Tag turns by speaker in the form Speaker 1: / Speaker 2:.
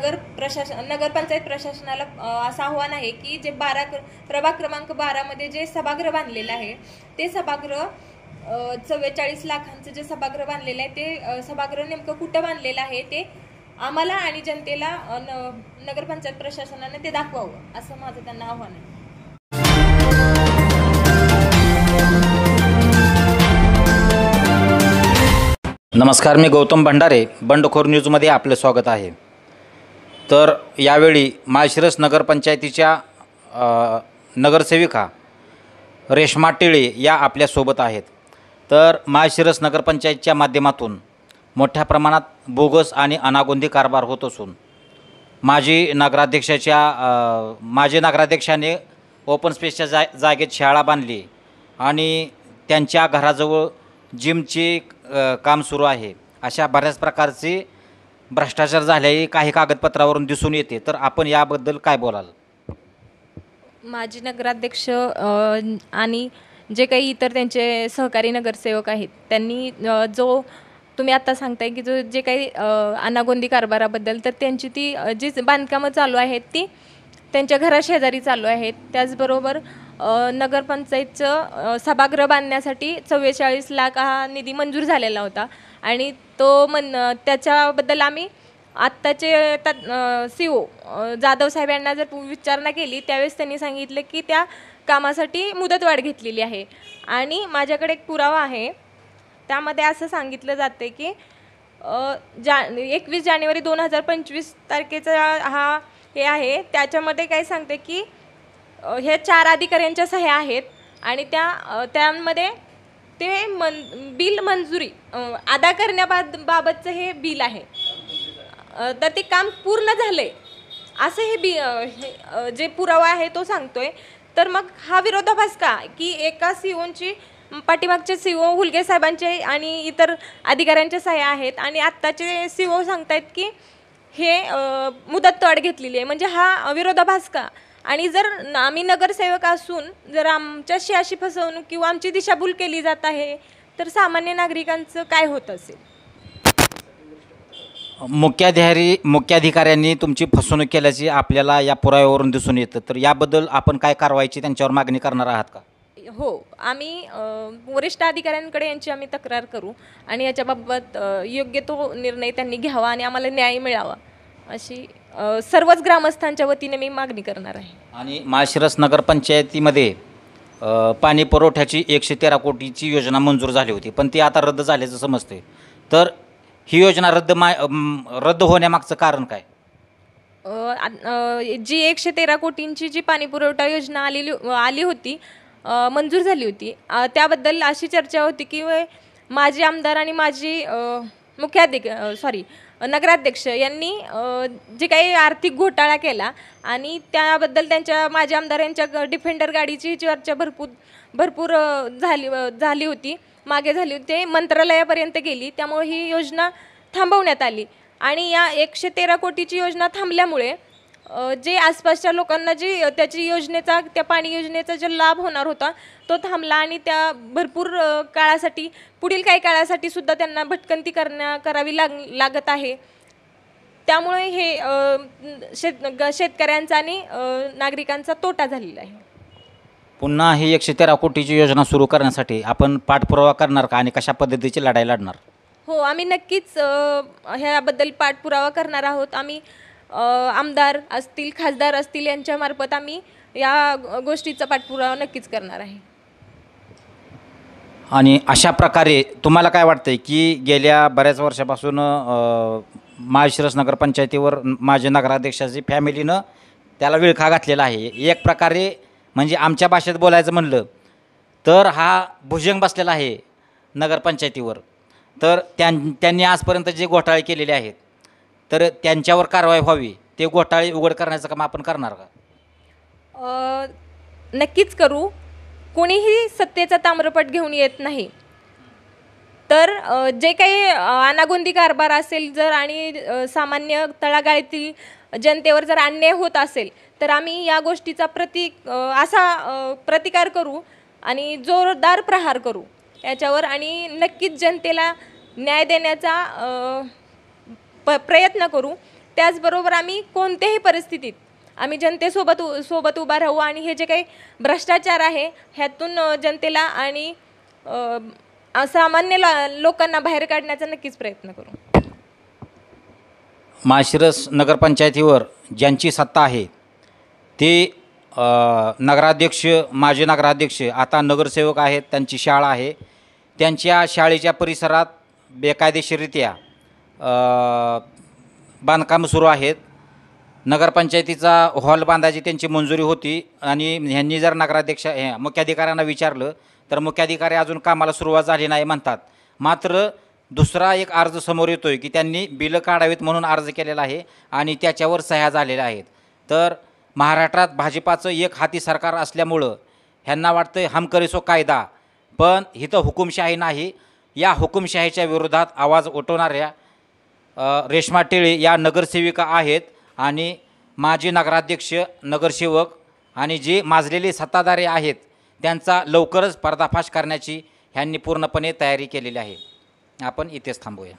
Speaker 1: नगरपंचायत प्रशासनाला असं आव्हान आहे की जे प्रभाग क्रमांक 12 मध्ये जे सभागृह बांधलेलं आहे ते सभागृह 44 लाखांचं जे सभागृह बांधलेलं आहे ते सभागृह नेमकं कुठं बांधलेलं आहे ते आम्हाला आणि जनतेला नगरपंचायत प्रशासनाने ते दाखवावं असं माझं त्यांना आव्हान आहे.
Speaker 2: नमस्कार, मी गौतम भंडारे, बंडखोर न्यूजमध्ये आपले स्वागत आहे. तर यावेळी माळशिरस नगरपंचायतीच्या नगरसेविका रेश्मा टिळे या आपल्यासोबत आहेत. तर माळशिरस नगरपंचायतीच्या माध्यमातून मोठ्या प्रमाणात बोगस आणि अनागोंदी कारभार होत असून माजी नगराध्यक्षाने ओपन स्पेसच्या जागेत शाळा बांधली आणि त्यांच्या घराजवळ जिमचे काम सुरू आहे. अशा बऱ्याच प्रकारचे भ्रष्टाचार झाल्याने काही कागदपत्रावरून दिसून येते. तर आपण याबद्दल काय बोलाल?
Speaker 1: माजी नगराध्यक्ष आणि जे काही इतर त्यांचे सहकारी नगरसेवक आहेत त्यांनी जो तुम्ही आता सांगताय की जे काही अनागोंदी कारभाराबद्दल, तर त्यांची ती जी बांधकामं चालू आहेत ती त्यांच्या घराशेजारी चालू आहेत. त्याचबरोबर नगरपंचायतचं सभागृह बांधण्यासाठी 44 लाख हा निधी मंजूर झालेला होता आणि त्याच्याबद्दल आम्ही आत्ताचे CO जाधव साहेब यांना जर विचारणा केली त्यावेळेस त्यांनी सांगितलं की त्या कामासाठी मुदतवाढ घेतलेली आहे. आणि माझ्याकडे एक पुरावा आहे, त्यामध्ये असं सांगितलं जाते की 21 जानेवारी 2025 तारखेचा हा हे आहे. त्याच्यामध्ये काय सांगते की हे 4 अधिकाऱ्यांच्या सह्या आहेत आणि त्यामध्ये ते बिल मंजुरी अदा करण्याबाबतचं हे बिल आहे. तर ते काम पूर्ण झाले असं हे जे पुरावा आहे तो सांगतोय. तर मग हा विरोधाभास का की एका COची पाठीमागचे CO हुलगे साहेबांचे आणि इतर अधिकाऱ्यांच्या सह्या आहेत आणि आत्ताचे CO सांगतायत की हे मुदतवाढ घेतलेली आहे. म्हणजे हा विरोधाभास का? आणि जर आम्ही नगरसेवक असून जर आमच्याशी अशी फसवणूक किंवा आमची दिशाभूल केली जात आहे तर सामान्य नागरिकांचं काय होत असेल?
Speaker 2: मुख्याधिकाऱ्यांनी तुमची फसवणूक केल्याची आपल्याला या पुराव्यावरून दिसून येतं. तर याबद्दल आपण काय कारवाईची त्यांच्यावर मागणी करणार आहात का?
Speaker 1: हो, आम्ही वरिष्ठ अधिकाऱ्यांकडे यांची आम्ही तक्रार करू आणि याच्याबाबत योग्य तो निर्णय त्यांनी घ्यावा आणि आम्हाला न्याय मिळावा अशी सर्वच ग्रामस्थांच्या वतीने मी मागणी करणार आहे.
Speaker 2: आणि माळशिरस नगरपंचायतीमध्ये पाणी पुरवठ्याची 113 कोटीची योजना मंजूर झाली होती, पण ती आता रद्द झाल्याचं समजते. तर ही योजना रद्द होण्यामागचं कारण काय?
Speaker 1: जी 113 कोटींची जी पाणी पुरवठा योजना आली होती, मंजूर झाली होती, त्याबद्दल अशी चर्चा होती की माजी आमदार आणि माजी नगराध्यक्ष यांनी जे काही आर्थिक घोटाळा केला आणि त्याबद्दल त्यांच्या माजी आमदारांच्या डिफेंडर गाडीची चर्चा भरपूर झाली होती, मागे झाली होती, ते मंत्रालयापर्यंत गेली. त्यामुळे ही योजना थांबवण्यात आली आणि या 113 कोटीची योजना थांबल्यामुळे जे आसपासच्या लोकांना त्या पाणी योजनेचा जो लाभ होणार होता तो थांबला आणि त्या भरपूर काळासाठी पुढील काही काळासाठी सुद्धा त्यांना भटकंती करावी लागत आहे. त्यामुळे हे शेतकऱ्यांचा आणि नागरिकांचा तोटा झालेला आहे.
Speaker 2: पुन्हा ही 113 कोटीची योजना सुरू करण्यासाठी आपण पाठपुरावा करणार का आणि कशा पद्धतीची लढाई लढणार?
Speaker 1: हो, आम्ही नक्कीच ह्याबद्दल पाठपुरावा करणार आहोत. आम्ही आमदार असतील, खासदार असतील यांच्यामार्फत आम्ही या गोष्टीचा पाठपुरावा नक्कीच करणार आहे.
Speaker 2: आणि अशा प्रकारे तुम्हाला काय वाटतंय की गेल्या बऱ्याच वर्षापासून माळशिरस नगरपंचायतीवर माजी नगराध्यक्षाची फॅमिलीनं त्याला विळखा घातलेला आहे. एक प्रकारे म्हणजे आमच्या भाषेत बोलायचं म्हणलं तर हा भुजंग बसलेला आहे नगरपंचायतीवर. तर त्यांनी आजपर्यंत जे घोटाळे केलेले आहेत तर त्यांच्यावर कारवाई व्हावी, ते घोटाळे उघड करण्याचं काम आपण करणार का?
Speaker 1: नक्कीच करू. कोणीही सत्तेचा ताम्रपट घेऊन येत नाही. तर जे काही अनागोंदी कारभार असेल जर आणि सामान्य तळागाळातील जनतेवर जर अन्याय होत असेल तर आम्ही या गोष्टीचा प्रतिकार करू आणि जोरदार प्रहार करू याच्यावर आणि नक्कीच जनतेला न्याय देण्याचा प्रयत्न करू. त्याचबरोबर आम्ही कोणत्याही परिस्थितीत आम्ही सोबत उभा राहू आणि हे जे काही भ्रष्टाचार आहे ह्यातून जनतेला आणि सामान्य लोकांना बाहेर काढण्याचा नक्कीच प्रयत्न करू.
Speaker 2: माळशिरस नगरपंचायतीवर ज्यांची सत्ता आहे ते नगराध्यक्ष, माजी नगराध्यक्ष, आता नगरसेवक आहेत, त्यांची शाळा आहे, त्यांच्या शाळेच्या परिसरात बेकायदेशीररित्या बांधकाम सुरू आहेत. नगरपंचायतीचा हॉल बांधायची त्यांची मंजुरी होती आणि ह्यांनी जर मुख्याधिकाऱ्यांना विचारलं तर मुख्याधिकारी अजून कामाला सुरुवात झाली नाही म्हणतात. मात्र दुसरा एक अर्ज समोर येतोय की त्यांनी बिलं काढावीत म्हणून अर्ज केलेला आहे आणि त्याच्यावर सह्या झालेल्या आहेत. तर महाराष्ट्रात भाजपाचं एक हाती सरकार असल्यामुळं ह्यांना वाटतं हम करे सो कायदा, पण इथं हुकुमशाही नाही. या हुकुमशाहीच्या विरोधात आवाज उठवणाऱ्या रेश्मा टेळे या नगरसेविका आहेत आणि माजी नगराध्यक्ष, नगरसेवक आणि जे माजलेले सत्ताधारी आहेत त्यांचा लवकरच पर्दाफाश करण्याची ह्यांनी पूर्णपणे तयारी केलेली आहे. आपण इथेच थांबूया.